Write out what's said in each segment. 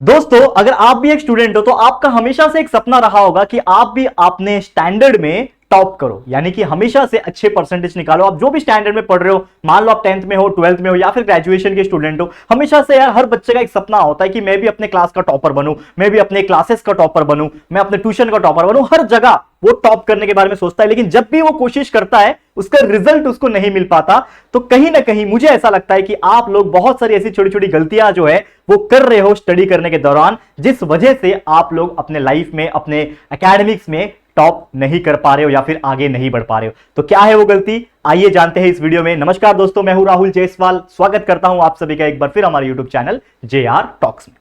दोस्तों, अगर आप भी एक स्टूडेंट हो तो आपका हमेशा से एक सपना रहा होगा कि आप भी अपने स्टैंडर्ड में टॉप करो, यानी कि हमेशा से अच्छे परसेंटेज निकालो। आप जो भी स्टैंडर्ड में पढ़ रहे हो, मान लो आप 10th में हो, 12th में हो या फिर ग्रेजुएशन के स्टूडेंट हो, हमेशा से यार हर बच्चे का एक सपना होता है कि मैं भी अपने क्लास का टॉपर बनूं, मैं भी अपने क्लासेस का टॉपर बनूं, मैं अपने ट्यूशन का टॉपर बनूं। हर जगह वो टॉप करने के बारे में सोचता है, लेकिन जब भी वो कोशिश करता है उसका रिजल्ट उसको नहीं मिल पाता। तो कहीं ना कहीं मुझे ऐसा लगता है कि आप लोग बहुत सारी ऐसी छोटी छोटी गलतियां जो है वो कर रहे हो स्टडी करने के दौरान, जिस वजह से आप लोग अपने लाइफ में, अपने एकेडमिक्स में टॉप नहीं कर पा रहे हो या फिर आगे नहीं बढ़ पा रहे हो। तो क्या है वो गलती, आइए जानते हैं इस वीडियो में। नमस्कार दोस्तों, मैं हूं राहुल जायसवाल, स्वागत करता हूं आप सभी का एक बार फिर हमारे यूट्यूब चैनल JR टॉक्स में।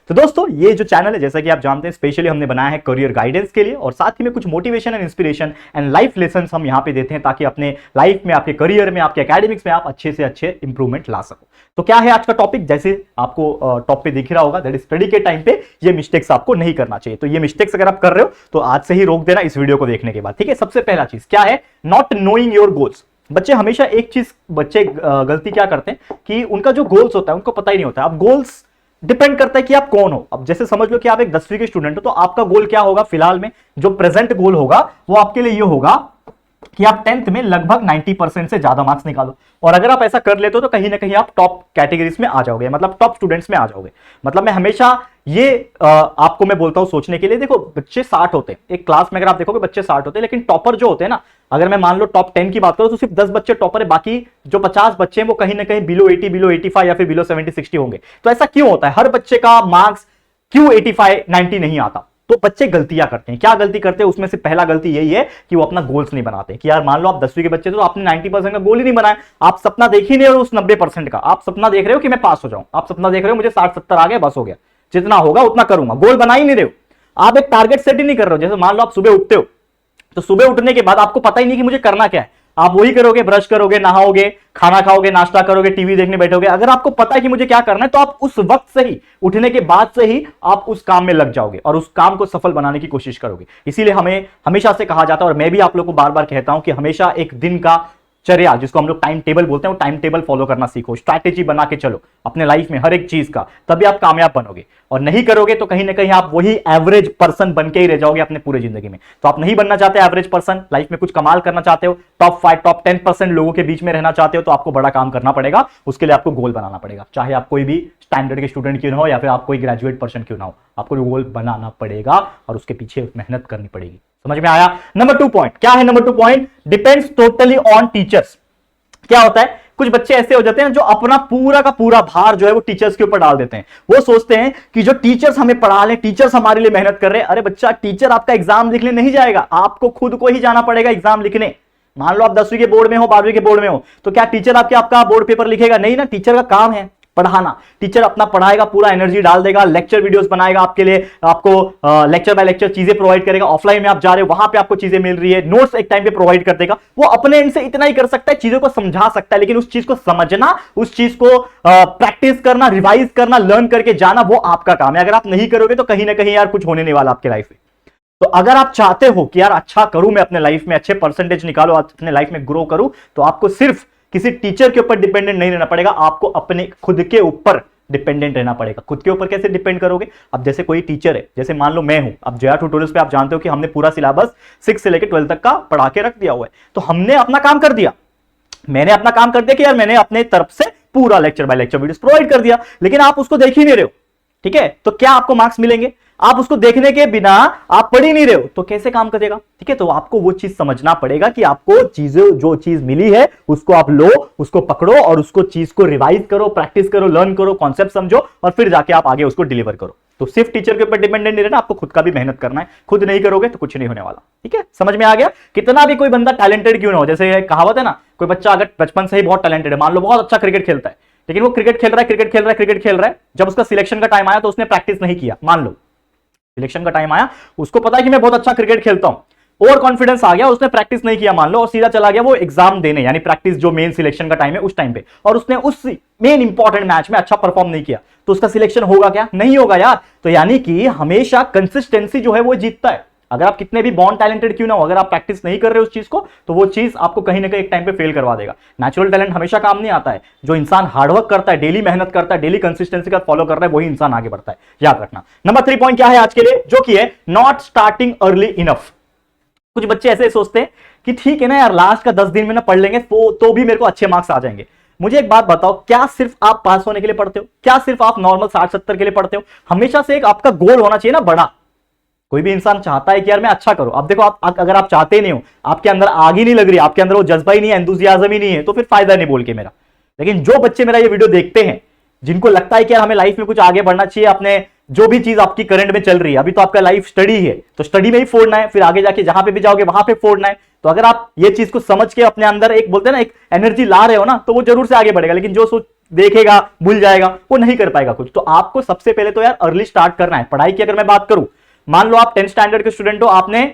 तो दोस्तों, ये जो चैनल है, जैसा कि आप जानते हैं, स्पेशली हमने बनाया है करियर गाइडेंस के लिए, और साथ ही में कुछ motivation and inspiration and life lessons हम यहां पे देते हैं, ताकि अपने लाइफ में, आपके करियर में, आपके एकेडमिक्स में आप अच्छे से अच्छे इंप्रूवमेंट ला सको। तो क्या है आज का टॉपिक, जैसे आपको टॉप पे दिख रहा होगा, दैट इज स्टडी के टाइम पे ये मिस्टेक्स आपको नहीं करना चाहिए। तो ये मिस्टेक्स अगर आप कर रहे हो तो आज से ही रोक देना इस वीडियो को देखने के बाद, ठीक है। सबसे पहला चीज क्या है, नॉट नोइंग योर गोल्स। बच्चे हमेशा एक चीज, बच्चे गलती क्या करते हैं कि उनका जो गोल्स होता है उनको पता ही नहीं होता। अब गोल्स डिपेंड करता है कि आप कौन हो। अब जैसे समझ लो कि आप एक 10वीं के स्टूडेंट हो, तो आपका गोल क्या होगा, फिलहाल में जो प्रेजेंट गोल होगा वो आपके लिए ये होगा कि आप 10th में लगभग 90% से ज्यादा मार्क्स निकालो। और अगर आप ऐसा कर लेते हो तो कहीं ना कहीं आप टॉप कैटेगरीज में आ जाओगे, मतलब टॉप स्टूडेंट्स में आ जाओगे। मतलब मैं हमेशा ये आपको मैं बोलता हूं सोचने के लिए। देखो, बच्चे 60 होते हैं एक क्लास में, अगर आप देखोगे बच्चे 60 होते हैं, लेकिन टॉपर जो होते हैं ना, अगर मैं मान लो टॉप 10 की बात करूं तो सिर्फ 10 बच्चे टॉपर है, बाकी जो 50 बच्चे हैं वो कहीं ना कहीं बिलो 80, बिलो 85 या फिर बिलो 70, 60 होंगे। तो ऐसा क्यों होता है, हर बच्चे का मार्क्स क्यों 85, 90 नहीं आता? तो बच्चे गलतियां करते हैं। क्या गलती करते हैं, उसमें से पहला गलती यही है कि वो अपना गोल्स नहीं बनाते। कि यार मान लो आप 10वीं के बच्चे, तो आपने 90% का गोल ही नहीं बनाया, आप सपना देख ही नहीं रहे हो उस 90% का। आप सपना देख रहे हो कि मैं पास हो जाऊं, आप सपना देख रहे हो मुझे 60-70 आ गया, बस हो गया, जितना होगा उतना करूंगा। गोल बना ही नहीं रहे हो, आप एक टारगेट सेट ही नहीं कर रहे हो। जैसे मान लो आप सुबह उठते हो, तो सुबह उठने के बाद आपको पता ही नहीं कि मुझे करना क्या है, आप वही करोगे, ब्रश करोगे, नहाओगे, खाना खाओगे, नाश्ता करोगे, टीवी देखने बैठोगे। अगर आपको पता है कि मुझे क्या करना है, तो आप उस वक्त से ही, उठने के बाद से ही आप उस काम में लग जाओगे और उस काम को सफल बनाने की कोशिश करोगे। इसीलिए हमें हमेशा से कहा जाता है, और मैं भी आप लोग को बार बार कहता हूं कि हमेशा एक दिन का चर्या, जिसको हम लोग टाइम टेबल बोलते हैं, वो टाइम टेबल फॉलो करना सीखो, स्ट्रैटेजी बना के चलो अपने लाइफ में हर एक चीज का, तभी आप कामयाब बनोगे। और नहीं करोगे तो कहीं ना कहीं आप वही एवरेज पर्सन बन के ही रह जाओगे अपने पूरे जिंदगी में। तो आप नहीं बनना चाहते एवरेज पर्सन, लाइफ में कुछ कमाल करना चाहते हो, टॉप 5, टॉप 10% लोगों के बीच में रहना चाहते हो, तो आपको बड़ा काम करना पड़ेगा। उसके लिए आपको गोल बनाना पड़ेगा, चाहे आप कोई भी स्टैंडर्ड के स्टूडेंट क्यों ना हो या फिर आप कोई ग्रेजुएट पर्सन क्यों ना हो, आपको गोल बनाना पड़ेगा और उसके पीछे मेहनत करनी पड़ेगी। समझ में आया? नंबर 2 पॉइंट क्या है, number 2 point, depends totally on teachers. क्या होता है, कुछ बच्चे ऐसे हो जाते हैं जो अपना पूरा का पूरा भार जो है वो टीचर्स के ऊपर डाल देते हैं। वो सोचते हैं कि जो टीचर्स हमें पढ़ा लें, टीचर्स हमारे लिए मेहनत कर रहे हैं। अरे बच्चा, टीचर आपका एग्जाम लिखने नहीं जाएगा, आपको खुद को ही जाना पड़ेगा एग्जाम लिखने। मान लो आप 10वीं के बोर्ड में हो, 12वीं के बोर्ड में हो, तो क्या टीचर आपका बोर्ड पेपर लिखेगा? नहीं ना, टीचर का काम है पढ़ाना। टीचर अपना पढ़ाएगा, पूरा एनर्जी डाल देगा, लेक्चर वीडियोस बनाएगा आपके लिए, आपको लेक्चर बाय लेक्चर चीजें प्रोवाइड करेगा। ऑफलाइन में आप जा रहे हो, वहां पे आपको चीजें मिल रही है, नोट्स एक टाइम पे प्रोवाइड कर देगा। वो अपने एंड से इतना ही कर सकता है, चीजों को समझा सकता है, लेकिन उस चीज को समझना, उस चीज को प्रैक्टिस करना, रिवाइज करना, लर्न करके जाना, वो आपका काम है। अगर आप नहीं करोगे तो कहीं ना कहीं यार कुछ होने नहीं वाला आपके लाइफ में। तो अगर आप चाहते हो कि यार अच्छा करूं मैं अपने लाइफ में, अच्छे परसेंटेज निकालो, अपने लाइफ में ग्रो करूं, तो आपको सिर्फ किसी टीचर के ऊपर डिपेंडेंट नहीं रहना पड़ेगा, आपको अपने खुद के ऊपर डिपेंडेंट रहना पड़ेगा। खुद के ऊपर कैसे डिपेंड करोगे? अब जैसे कोई टीचर है, जैसे मान लो मैं हूं, अब JR ट्यूटोरियल्स पे आप जानते हो कि हमने पूरा सिलेबस 6 से लेकर 12 तक का पढ़ा के रख दिया हुआ है। तो हमने अपना काम कर दिया, मैंने अपना काम कर दिया कि यार मैंने अपने तरफ से पूरा lecture by lecture videos provide कर दिया, लेकिन आप उसको देख ही नहीं रहे हो, ठीक है। तो क्या आपको मार्क्स मिलेंगे? आप उसको देखने के बिना आप पढ़ ही नहीं रहे हो, तो कैसे काम करेगा, ठीक है। तो आपको वो चीज समझना पड़ेगा कि आपको चीजें, जो चीज मिली है उसको आप लो, उसको पकड़ो और उसको चीज को रिवाइज करो, प्रैक्टिस करो, लर्न करो, कॉन्सेप्ट समझो और फिर जाके आप आगे उसको डिलीवर करो। तो सिर्फ टीचर के ऊपर डिपेंडेंट नहीं रहना, आपको खुद का भी मेहनत करना है। खुद नहीं करोगे तो कुछ नहीं होने वाला, ठीक है। समझ में आ गया? कितना भी कोई बंदा टैलेंटेड क्यों ना हो, जैसे कहावत है ना, कोई बच्चा अगर बचपन से ही बहुत टैलेंटेड है, मान लो बहुत अच्छा क्रिकेट खेलता है, लेकिन वो क्रिकेट खेल रहा है, जब उसका सिलेक्शन का टाइम आया तो उसने प्रैक्टिस नहीं किया। मान लो सिलेक्शन का टाइम आया, उसको पता है कि मैं बहुत अच्छा क्रिकेट खेलता हूं, ओवर कॉन्फिडेंस आ गया, उसने प्रैक्टिस नहीं किया मान लो, और सीधा चला गया वो एग्जाम देने, यानी प्रैक्टिस जो मेन सिलेक्शन का टाइम है उस टाइम पे, और उसने उस मेन इंपॉर्टेंट मैच में अच्छा परफॉर्म नहीं किया, तो उसका सिलेक्शन होगा क्या? नहीं होगा यार। तो यानी कि हमेशा कंसिस्टेंसी जो है वो जीतता है। अगर आप कितने भी बॉर्न टैलेंटेड क्यों ना हो, अगर आप प्रैक्टिस नहीं कर रहे उस चीज को, तो वो चीज आपको कहीं ना कहीं एक टाइम पे फेल करवा देगा। नेचुरल टैलेंट हमेशा काम नहीं आता है। जो इंसान हार्डवर्क करता है, डेली मेहनत करता है, डेली कंसिस्टेंसी का फॉलो कर रहा है, वही इंसान आगे बढ़ता है, याद रखना। नंबर 3 पॉइंट क्या है आज के लिए, जो कि है नॉट स्टार्टिंग अर्ली इनफ। कुछ बच्चे ऐसे सोचते हैं कि ठीक है ना यार, लास्ट का 10 दिन में ना पढ़ लेंगे तो भी मेरे को अच्छे मार्क्स आ जाएंगे। मुझे एक बात बताओ, क्या सिर्फ आप पास होने के लिए पढ़ते हो? क्या सिर्फ आप नॉर्मल 60-70 के लिए पढ़ते हो? हमेशा से एक आपका गोल होना चाहिए ना बड़ा। कोई भी इंसान चाहता है कि यार मैं अच्छा करूं। अब देखो, आप अगर आप चाहते नहीं हो, आपके अंदर आग ही नहीं लग रही, आपके अंदर वो जज्बा ही नहीं है, एंथुसियाज्म ही नहीं है, तो फिर फायदा नहीं बोल के मेरा। लेकिन जो बच्चे मेरा ये वीडियो देखते हैं, जिनको लगता है कि यार हमें लाइफ में कुछ आगे बढ़ना चाहिए, अपने जो भी चीज आपकी करंट में चल रही है, अभी तो आपका लाइफ स्टडी है, तो स्टडी में ही फोड़ना है, फिर आगे जाके जहां पे भी जाओगे वहां पे फोड़ना है। तो अगर आप ये चीज को समझ के अपने अंदर एक बोलते हैं ना एक एनर्जी ला रहे हो ना, तो वो जरूर से आगे बढ़ेगा। लेकिन जो सोच देखेगा भूल जाएगा, वो नहीं कर पाएगा कुछ। तो आपको सबसे पहले तो यार अर्ली स्टार्ट करना है। पढ़ाई की अगर मैं बात करूं, मान लो आप 10th स्टैंडर्ड के स्टूडेंट हो, आपने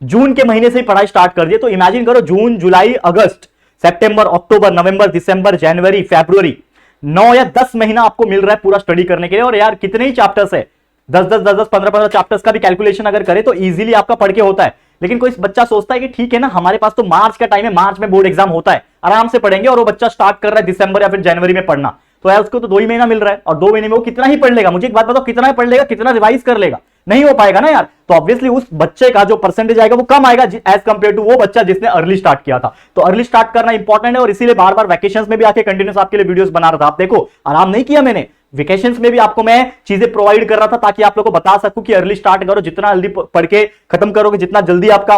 जून के महीने से ही पढ़ाई स्टार्ट कर दिया, तो इमेजिन करो जून, जुलाई, अगस्त, सितंबर, अक्टूबर, नवंबर, दिसंबर, जनवरी, फरवरी, 9 या 10 महीना आपको मिल रहा है पूरा स्टडी करने के लिए। और यार कितने ही चैप्टर्स है, 10-10, 15-15 चैप्टर्स का भी कैलकुलेशन अगर करे तो इजीली आपका पढ़ के होता है। लेकिन कोई बच्चा सोचता है कि ठीक है ना, हमारे पास तो मार्च का टाइम है, मार्च में बोर्ड एग्जाम होता है, आराम से पढ़ेंगे, और वो बच्चा स्टार्ट कर रहा है दिसंबर या फिर जनवरी में पढ़ना, तो यार उसको तो 2 ही महीना मिल रहा है, और 2 महीने में वो कितना ही पढ़ लेगा? मुझे एक बात बताओ, कितना ही पढ़ लेगा, कितना रिवाइज कर लेगा? नहीं हो पाएगा ना यार। तो ऑब्वियसली उस बच्चे का जो परसेंटेज आएगा वो कम आएगा एज कंपेयर टू वो बच्चा जिसने अर्ली स्टार्ट किया था। तो अर्ली स्टार्ट करना इंपॉर्टेंट है, और इसीलिए बार बार वैकेशंस में भी आके कंटिन्यूस आपके लिए वीडियोस बना रहा था। आप देखो, आराम नहीं किया मैंने, वेकेशंस में भी आपको मैं चीजें प्रोवाइड कर रहा था, ताकि आप लोगों को बता सकूं कि अर्ली स्टार्ट करो। जितना जल्दी पढ़ के खत्म करोगे, जितना जल्दी आपका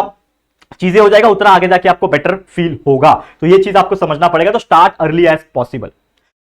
चीजें हो जाएगा, उतना आगे जाके आपको बेटर फील होगा। तो ये चीज आपको समझना पड़ेगा। तो start early as possible.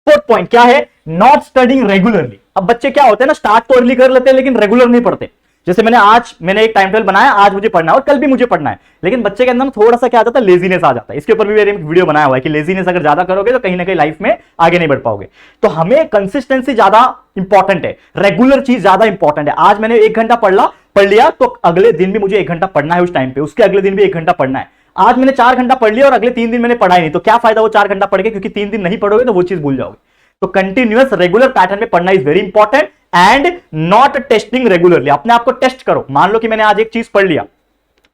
4th point क्या है, नॉट स्टडिंग रेगुलरली। अब बच्चे क्या होते हैं ना, स्टार्ट तो अर्ली कर लेते हैं लेकिन रेगुलर नहीं पढ़ते। जैसे मैंने एक टाइम टेबल बनाया, आज मुझे पढ़ना है और कल भी मुझे पढ़ना है, लेकिन बच्चे के अंदर थोड़ा सा क्या आ जाता है, लेजीनेस आ जाता है। इसके ऊपर भी मैंने एक वीडियो बनाया हुआ है कि लेजीनेस अगर ज्यादा करोगे तो कहीं ना कहीं लाइफ में आगे नहीं बढ़ पाओगे। तो हमें कंसिस्टेंसी ज्यादा इंपॉर्टेंट है, रेगुलर चीज ज्यादा इंपॉर्टेंट है। आज मैंने 1 घंटा पढ़ लिया, तो अगले दिन भी मुझे 1 घंटा पढ़ना है उस टाइम पे, उसके अगले दिन भी 1 घंटा पढ़ना है। आज मैंने 4 घंटा पढ़ लिया और अगले 3 दिन मैंने पढ़ा ही नहीं, तो क्या फायदा वो 4 घंटा पढ़ के, क्योंकि 3 दिन नहीं पढ़ोगे तो वो चीज भूल जाओगे। तो कंटिन्यूअस रेगुलर पैटर्न में पढ़ना is very important, and not testing regularly. अपने आप को टेस्ट करो। मान लो कि मैंने आज एक चीज पढ़ लिया,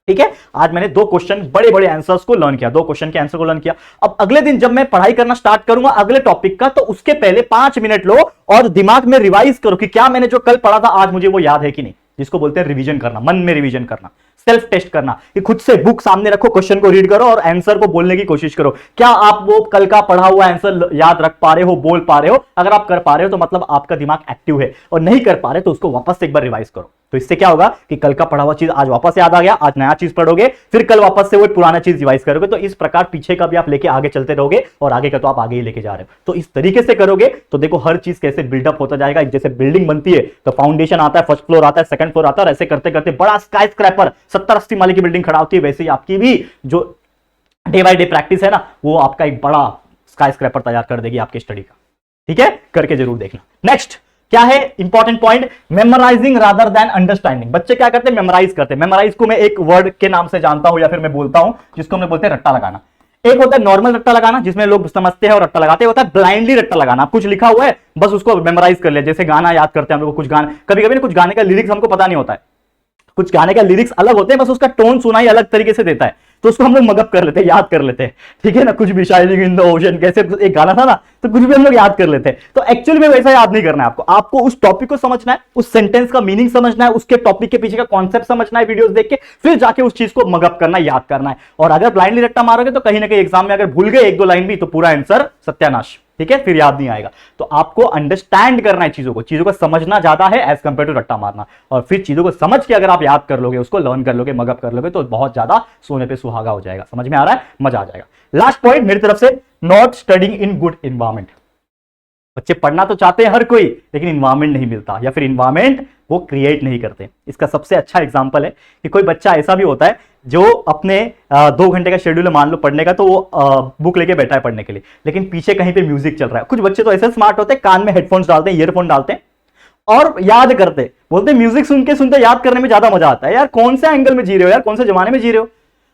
ठीक है, आज मैंने 2 क्वेश्चन बड़े बड़े आंसर्स को लर्न किया, 2 क्वेश्चन के आंसर को लर्न किया। अब अगले दिन जब मैं पढ़ाई करना स्टार्ट करूंगा अगले टॉपिक का, तो उसके पहले 5 मिनट लो और दिमाग में रिवाइज करो कि क्या मैंने जो कल पढ़ा था आज मुझे वो याद है कि नहीं। जिसको बोलते हैं रिवीजन करना, मन में रिवीजन करना, सेल्फ टेस्ट करना, कि खुद से बुक सामने रखो, क्वेश्चन को रीड करो और आंसर को बोलने की कोशिश करो। क्या आप वो कल का पढ़ा हुआ आंसर याद रख पा रहे हो, बोल पा रहे हो? अगर आप कर पा रहे हो तो मतलब आपका दिमाग एक्टिव है, और नहीं कर पा रहे तो उसको वापस से एक बार रिवाइज करो। तो इससे क्या होगा कि कल का पढ़ा हुआ चीज आज वापस याद आ गया, आज नया चीज पढ़ोगे, फिर कल वापस से वो पुराना चीज रिवाइज करोगे। तो इस प्रकार पीछे का भी आप लेके आगे चलते रहोगे, और आगे का तो आप आगे ही लेके जा रहे हो। तो इस तरीके से करोगे तो देखो हर चीज कैसे बिल्डअप होता जाएगा। जैसे बिल्डिंग बनती है तो फाउंडेशन आता है, फर्स्ट फ्लोर आता है, सेकंड फ्लोर आता है, और ऐसे करते करते बड़ा स्काई स्क्रैपर 70-80 माले की बिल्डिंग खड़ा होती है। वैसे ही आपकी भी जो डे बाय डे प्रैक्टिस है ना, वो आपका एक बड़ा स्काई स्क्रैपर तैयार कर देगी आपकी स्टडी का। ठीक है, करके जरूर देखना। नेक्स्ट क्या है important point, memorising rather than understanding. बच्चे क्या करते हैं, मेमोराइज करते हैं। मेमोराइज को मैं एक वर्ड के नाम से जानता हूं या फिर मैं बोलता हूं, जिसको हम बोलते हैं रट्टा लगाना। एक होता है नॉर्मल रट्टा लगाना, जिसमें लोग समझते हैं और रट्टा लगाते हैं। होता है ब्लाइंडली रट्टा लगाना, कुछ लिखा हुआ है बस उसको मेमोराइज कर लिया। जैसे गाना याद करते हैं हम लोग, कुछ गाने कभी कभी कुछ गाने का लिरिक्स हमको पता नहीं होता है, कुछ गाने का लिरिक्स अलग होते हैं, बस उसका टोन सुनाई अलग तरीके से देता है, तो उसको हम लोग मगअप कर लेते हैं, याद कर लेते हैं। ठीक है ना, कुछ भी शाइनिंग इन द ओशन, कैसे एक गाना था ना, तो कुछ भी हम लोग याद कर लेते हैं। तो एक्चुअली में वैसा याद नहीं करना है आपको। आपको उस टॉपिक को समझना है, उस सेंटेंस का मीनिंग समझना है, उसके टॉपिक के पीछे का कॉन्सेप्ट समझना है वीडियोस देख के, फिर जाके उस चीज को मगअप करना, याद करना है। और अगर ब्लाइंडली रट्टा मारोगे तो कहीं ना कहीं एग्जाम में अगर भूल गए 1-2 लाइन भी, तो पूरा आंसर सत्यानाश। ठीक है, फिर याद नहीं आएगा। तो आपको अंडरस्टैंड करना है चीजों को समझना ज्यादा है एज कंपेयर टू रट्टा मारना। और फिर चीजों को समझ के अगर आप याद कर लोगे, उसको लर्न कर लोगे, मगअप कर लोगे, तो बहुत ज्यादा सोने पे सुहागा हो जाएगा। समझ में आ रहा है, मजा आ जाएगा। लास्ट पॉइंट मेरी तरफ से, not studying in good environment. बच्चे पढ़ना तो चाहते हैं हर कोई, लेकिन इन्वायरमेंट नहीं मिलता, या फिर इन्वायरमेंट वो क्रिएट नहीं करते। इसका सबसे अच्छा एग्जांपल है कि कोई बच्चा ऐसा भी होता है जो अपने 2 घंटे का शेड्यूल है मान लो पढ़ने का, तो वो बुक लेके बैठा है पढ़ने के लिए, लेकिन पीछे कहीं पे म्यूजिक चल रहा है। कुछ बच्चे तो ऐसे स्मार्ट होते हैं, कान में हेडफोन्स डालते हैं, ईयरफोन डालते हैं और याद करते, बोलते म्यूजिक सुनते सुनते याद करने में ज्यादा मजा आता है। यार कौन से एंगल में जी रहे हो यार, कौन से जमाने में जी रहे हो?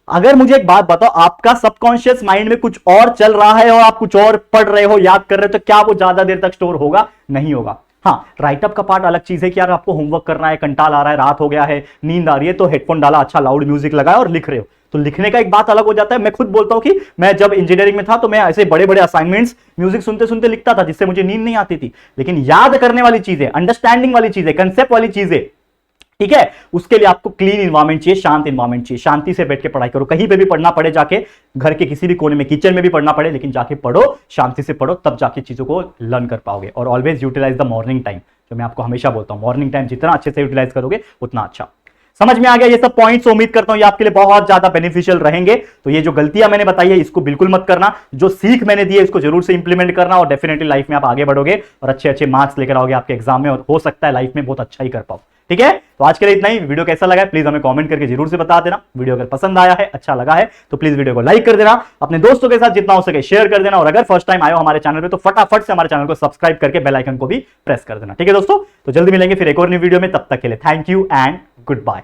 अगर मुझे एक बात बताओ, आपका सबकॉन्शियस माइंड में कुछ और चल रहा है और आप कुछ और पढ़ रहे हो, याद कर रहे हो, तो क्या वो ज्यादा देर तक स्टोर होगा? नहीं होगा। हाँ, राइटअप का पार्ट अलग चीज है कि यार आपको होमवर्क करना है, कंटाल आ रहा है, रात हो गया है, नींद आ रही है, तो हेडफोन डाला, अच्छा लाउड म्यूजिक लगाया और लिख रहे हो, तो लिखने का एक बात अलग हो जाता है। मैं खुद बोलता हूं कि मैं जब इंजीनियरिंग में था तो मैं ऐसे बड़े बड़े असाइनमेंट्स म्यूजिक सुनते सुनते लिखता था, जिससे मुझे नींद नहीं आती थी। लेकिन याद करने वाली चीजें, अंडरस्टैंडिंग वाली चीजें, कंसेप्ट वाली चीजें, ठीक है, उसके लिए आपको क्लीन इन्वायरमेंट चाहिए, शांत इन्वायरमेंट चाहिए। शांति से बैठ के पढ़ाई करो, कहीं पे भी पढ़ना पड़े, जाके घर के किसी भी कोने में, किचन में भी पढ़ना पड़े, लेकिन जाके पढ़ो, शांति से पढ़ो, तब जाके चीजों को लर्न कर पाओगे। और always utilise the morning time, जो मैं आपको हमेशा बोलता हूं, मॉर्निंग टाइम जितना अच्छे से यूटिलाइज करोगे उतना अच्छा। समझ में आ गया ये सब पॉइंट्स? उम्मीद करता हूं ये आपके लिए बहुत ज्यादा बेनिफिशियल रहेंगे। तो ये जो गलतियां मैंने बताई है इसको बिल्कुल मत करना, जो सीख मैंने दी है इसको जरूर से इंप्लीमेंट करना, और डेफिनेटली लाइफ में आप आगे बढ़ोगे और अच्छे अच्छे मार्क्स लेकर आओगे आपके एग्जाम में, और हो सकता है लाइफ में बहुत अच्छा ही कर पाओ। ठीक है, तो आज के लिए इतना ही। वीडियो कैसा लगा है प्लीज हमें कमेंट करके जरूर से बता देना। वीडियो अगर पसंद आया है, अच्छा लगा है, तो प्लीज वीडियो को लाइक कर देना, अपने दोस्तों के साथ जितना हो सके शेयर कर देना, और अगर फर्स्ट टाइम आए हो हमारे चैनल पे तो फटाफट से हमारे चैनल को सब्सक्राइब करके बेल आइकन को भी प्रेस कर देना। ठीक है दोस्तों, तो जल्दी मिलेंगे फिर एक और न्यू वीडियो में, तब तक के लिए thank you and good bye.